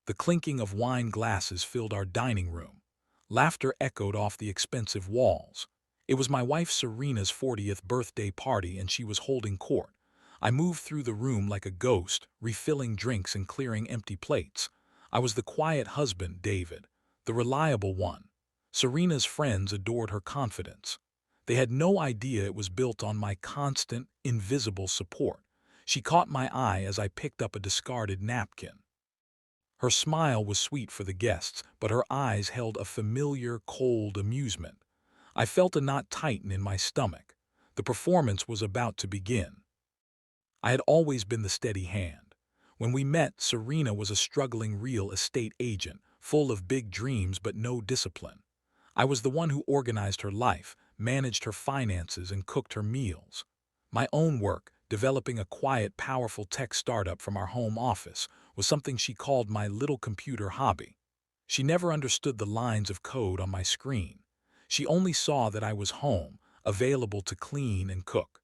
The clinking of wine glasses filled our dining room. Laughter echoed off the expensive walls. It was my wife Serena's 40th birthday party and she was holding court. I moved through the room like a ghost, refilling drinks and clearing empty plates. I was the quiet husband, David, the reliable one. Serena's friends adored her confidence. They had no idea it was built on my constant, invisible support. She caught my eye as I picked up a discarded napkin. Her smile was sweet for the guests, but her eyes held a familiar, cold amusement. I felt a knot tighten in my stomach. The performance was about to begin. I had always been the steady hand. When we met, Serena was a struggling real estate agent, full of big dreams but no discipline. I was the one who organized her life, managed her finances, and cooked her meals. My own work, developing a quiet, powerful tech startup from our home office, was something she called my little computer hobby. She never understood the lines of code on my screen. She only saw that I was home, available to clean and cook.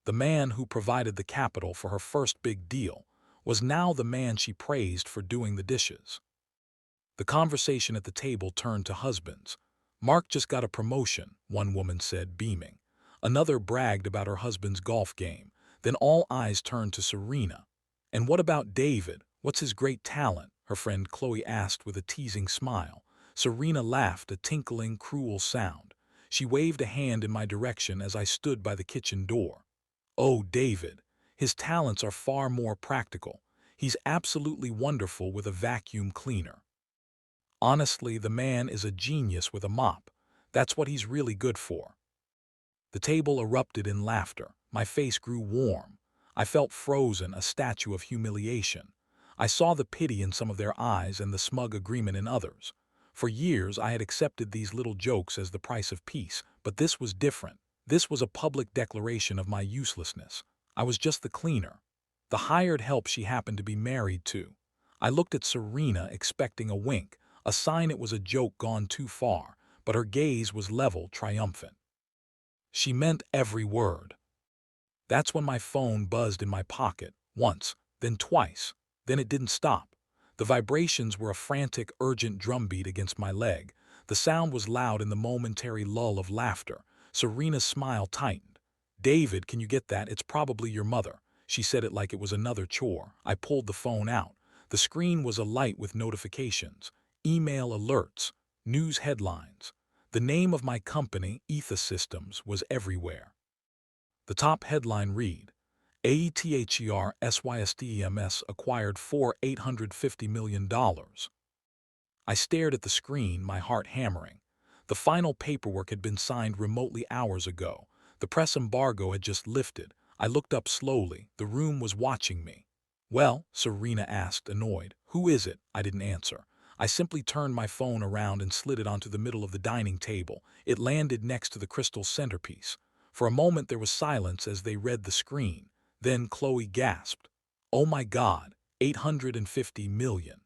The man who provided the capital for her first big deal was now the man she praised for doing the dishes. The conversation at the table turned to husbands. "Mark just got a promotion," one woman said, beaming. Another bragged about her husband's golf game. Then all eyes turned to Serena. "And what about David? What's his great talent?" her friend Chloe asked with a teasing smile. Serena laughed, a tinkling, cruel sound. She waved a hand in my direction as I stood by the kitchen door. "Oh, David. His talents are far more practical. He's absolutely wonderful with a vacuum cleaner. Honestly, the man is a genius with a mop. That's what he's really good for." The table erupted in laughter. My face grew warm. I felt frozen, a statue of humiliation. I saw the pity in some of their eyes and the smug agreement in others. For years, I had accepted these little jokes as the price of peace, but this was different. This was a public declaration of my uselessness. I was just the cleaner, the hired help she happened to be married to. I looked at Serena, expecting a wink, a sign it was a joke gone too far, but her gaze was level, triumphant. She meant every word. That's when my phone buzzed in my pocket, once, then twice. Then it didn't stop. The vibrations were a frantic, urgent drumbeat against my leg. The sound was loud in the momentary lull of laughter. Serena's smile tightened. "David, can you get that? It's probably your mother." She said it like it was another chore. I pulled the phone out. The screen was alight with notifications, email alerts, news headlines. The name of my company, Ether Systems, was everywhere. The top headline read, "AETHERSYSTEMS acquired for $850 million." I stared at the screen, my heart hammering. The final paperwork had been signed remotely hours ago. The press embargo had just lifted. I looked up slowly. The room was watching me. "Well?" Serena asked, annoyed. "Who is it?" I didn't answer. I simply turned my phone around and slid it onto the middle of the dining table. It landed next to the crystal centerpiece. For a moment there was silence as they read the screen. Then Chloe gasped, "Oh my God, 850 million."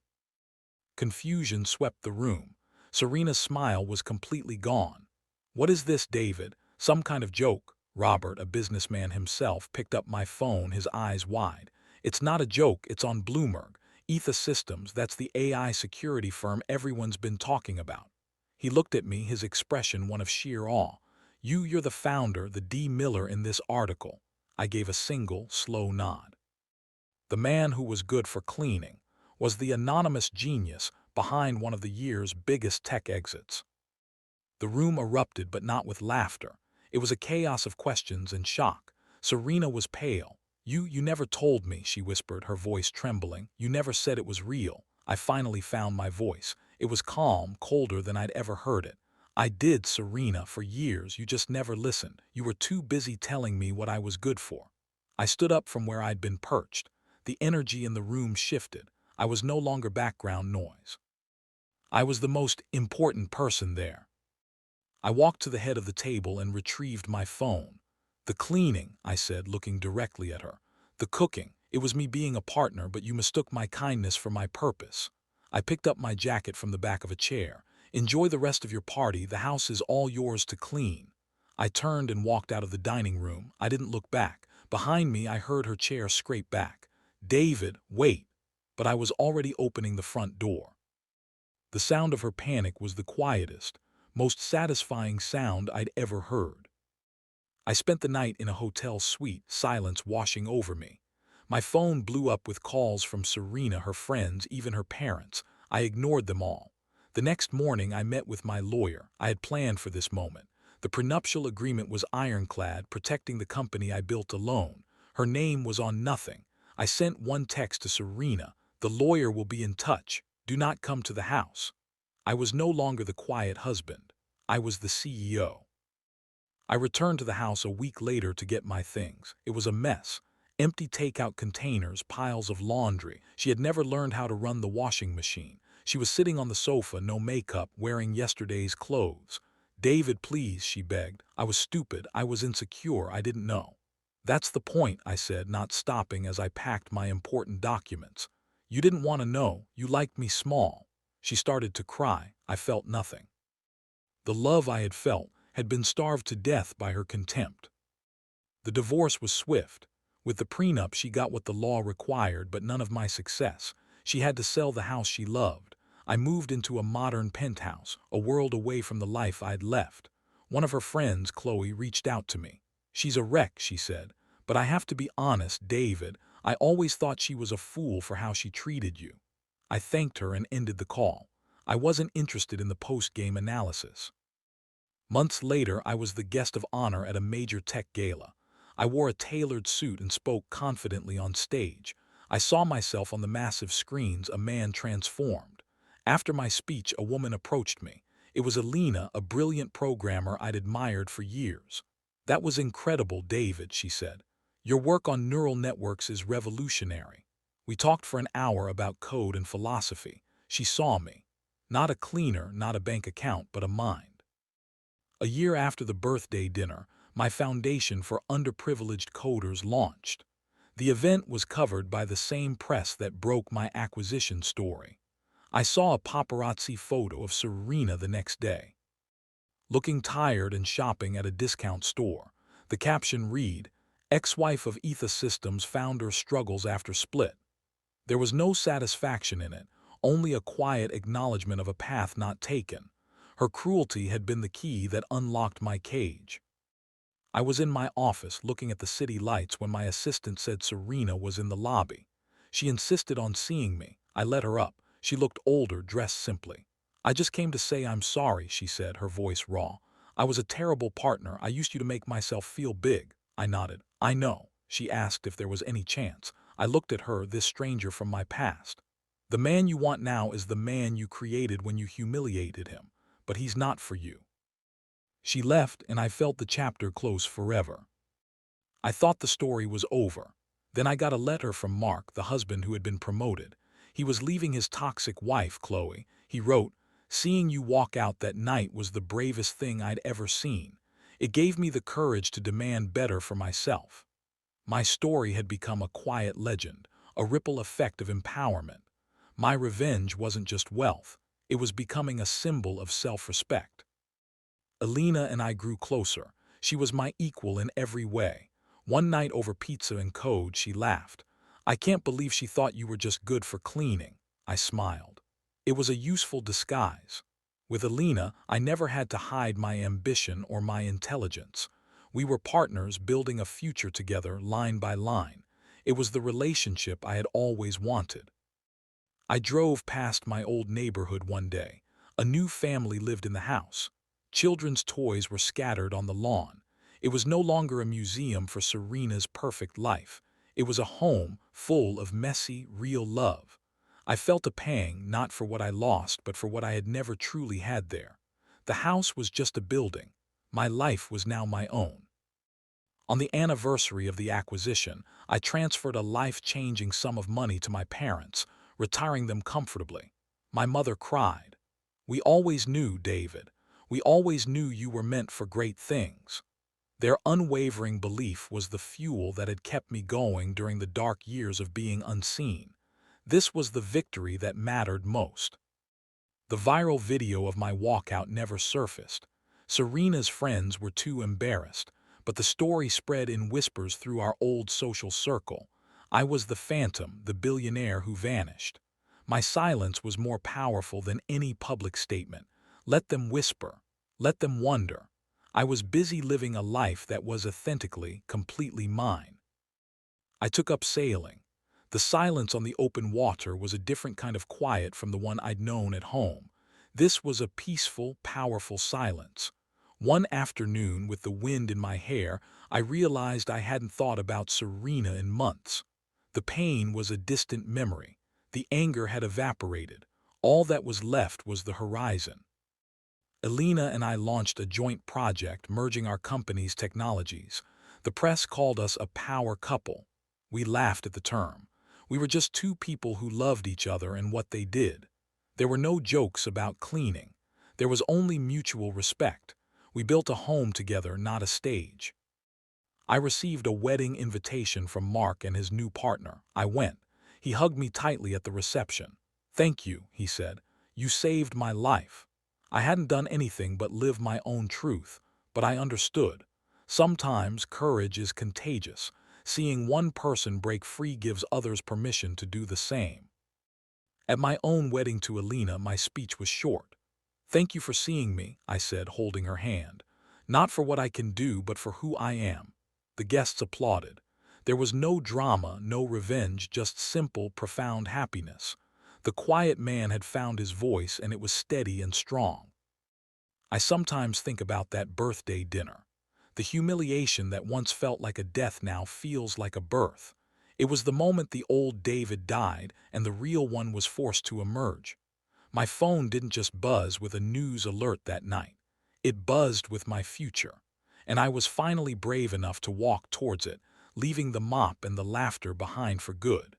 Confusion swept the room. Serena's smile was completely gone. "What is this, David? Some kind of joke?" Robert, a businessman himself, picked up my phone, his eyes wide. "It's not a joke, it's on Bloomberg. Ether Systems, that's the AI security firm everyone's been talking about." He looked at me, his expression one of sheer awe. You're the founder, the D. Miller in this article." I gave a single, slow nod. The man who was good for cleaning was the anonymous genius behind one of the year's biggest tech exits. The room erupted, but not with laughter. It was a chaos of questions and shock. Serena was pale. You never told me," she whispered, her voice trembling. "You never said it was real." I finally found my voice. It was calm, colder than I'd ever heard it. "I did, Serena, for years. You just never listened. You were too busy telling me what I was good for." I stood up from where I'd been perched. The energy in the room shifted. I was no longer background noise. I was the most important person there. I walked to the head of the table and retrieved my phone. "The cleaning," I said, looking directly at her. "The cooking. It was me being a partner, but you mistook my kindness for my purpose." I picked up my jacket from the back of a chair. "Enjoy the rest of your party. The house is all yours to clean." I turned and walked out of the dining room. I didn't look back. Behind me, I heard her chair scrape back. "David, wait." but I was already opening the front door. The sound of her panic was the quietest, most satisfying sound I'd ever heard. I spent the night in a hotel suite, silence washing over me. My phone blew up with calls from Serena, her friends, even her parents. I ignored them all. The next morning I met with my lawyer. I had planned for this moment. The prenuptial agreement was ironclad, protecting the company I built alone. Her name was on nothing. I sent one text to Serena: "The lawyer will be in touch. Do not come to the house." I was no longer the quiet husband. I was the CEO. I returned to the house a week later to get my things. It was a mess. Empty takeout containers, piles of laundry. She had never learned how to run the washing machine. She was sitting on the sofa, no makeup, wearing yesterday's clothes. "David, please," she begged. I was stupid. I was insecure. I didn't know. "That's the point," I said, not stopping as I packed my important documents. "You didn't want to know. You liked me small." She started to cry. I felt nothing. The love I had felt had been starved to death by her contempt. The divorce was swift. With the prenup, she got what the law required, but none of my success. She had to sell the house she loved. I moved into a modern penthouse, a world away from the life I'd left. One of her friends, Chloe, reached out to me. "She's a wreck," she said. "But I have to be honest, David. I always thought she was a fool for how she treated you." I thanked her and ended the call. I wasn't interested in the post-game analysis. Months later, I was the guest of honor at a major tech gala. I wore a tailored suit and spoke confidently on stage. I saw myself on the massive screens, a man transformed. After my speech, a woman approached me. It was Alina, a brilliant programmer I'd admired for years. "That was incredible, David," she said. "Your work on neural networks is revolutionary." We talked for an hour about code and philosophy. She saw me. Not a cleaner, not a bank account, but a mind. A year after the birthday dinner, my foundation for underprivileged coders launched. The event was covered by the same press that broke my acquisition story. I saw a paparazzi photo of Serena the next day, looking tired and shopping at a discount store. The caption read, "Ex-wife of Etha Systems founder struggles after split." There was no satisfaction in it, only a quiet acknowledgement of a path not taken. Her cruelty had been the key that unlocked my cage. I was in my office looking at the city lights when my assistant said Serena was in the lobby. She insisted on seeing me. I let her up. She looked older, dressed simply. "I just came to say I'm sorry," she said, her voice raw. "I was a terrible partner. I used you to make myself feel big." I nodded. "I know." She asked if there was any chance. I looked at her, this stranger from my past. "The man you want now is the man you created when you humiliated him. But he's not for you." She left, and I felt the chapter close forever. I thought the story was over. Then I got a letter from Mark, the husband who had been promoted. He was leaving his toxic wife, Chloe. He wrote, "Seeing you walk out that night was the bravest thing I'd ever seen. It gave me the courage to demand better for myself." My story had become a quiet legend, a ripple effect of empowerment. My revenge wasn't just wealth. It was becoming a symbol of self-respect. Alina and I grew closer. She was my equal in every way. One night over pizza and code, she laughed. "I can't believe she thought you were just good for cleaning." I smiled. It was a useful disguise. With Alina, I never had to hide my ambition or my intelligence. We were partners building a future together, line by line. It was the relationship I had always wanted. I drove past my old neighborhood one day. A new family lived in the house. Children's toys were scattered on the lawn. It was no longer a museum for Serena's perfect life. It was a home full of messy, real love. I felt a pang, not for what I lost, but for what I had never truly had there. The house was just a building. My life was now my own. On the anniversary of the acquisition, I transferred a life-changing sum of money to my parents, retiring them comfortably. My mother cried. "We always knew, David. We always knew you were meant for great things." Their unwavering belief was the fuel that had kept me going during the dark years of being unseen. This was the victory that mattered most. The viral video of my walkout never surfaced. Serena's friends were too embarrassed, but the story spread in whispers through our old social circle. I was the phantom, the billionaire who vanished. My silence was more powerful than any public statement. Let them whisper. Let them wonder. I was busy living a life that was authentically, completely mine. I took up sailing. The silence on the open water was a different kind of quiet from the one I'd known at home. This was a peaceful, powerful silence. One afternoon, with the wind in my hair, I realized I hadn't thought about Serena in months. The pain was a distant memory. The anger had evaporated. All that was left was the horizon. Elena and I launched a joint project merging our company's technologies. The press called us a power couple. We laughed at the term. We were just two people who loved each other and what they did. There were no jokes about cleaning. There was only mutual respect. We built a home together, not a stage. I received a wedding invitation from Mark and his new partner. I went. He hugged me tightly at the reception. "Thank you," he said. "You saved my life." I hadn't done anything but live my own truth, but I understood. Sometimes courage is contagious. Seeing one person break free gives others permission to do the same. At my own wedding to Elena, my speech was short. "Thank you for seeing me," I said, holding her hand. "Not for what I can do, but for who I am." The guests applauded. There was no drama, no revenge, just simple, profound happiness. The quiet man had found his voice, and it was steady and strong. I sometimes think about that birthday dinner. The humiliation that once felt like a death now feels like a birth. It was the moment the old David died and the real one was forced to emerge. My phone didn't just buzz with a news alert that night. It buzzed with my future. And I was finally brave enough to walk towards it, leaving the mop and the laughter behind for good.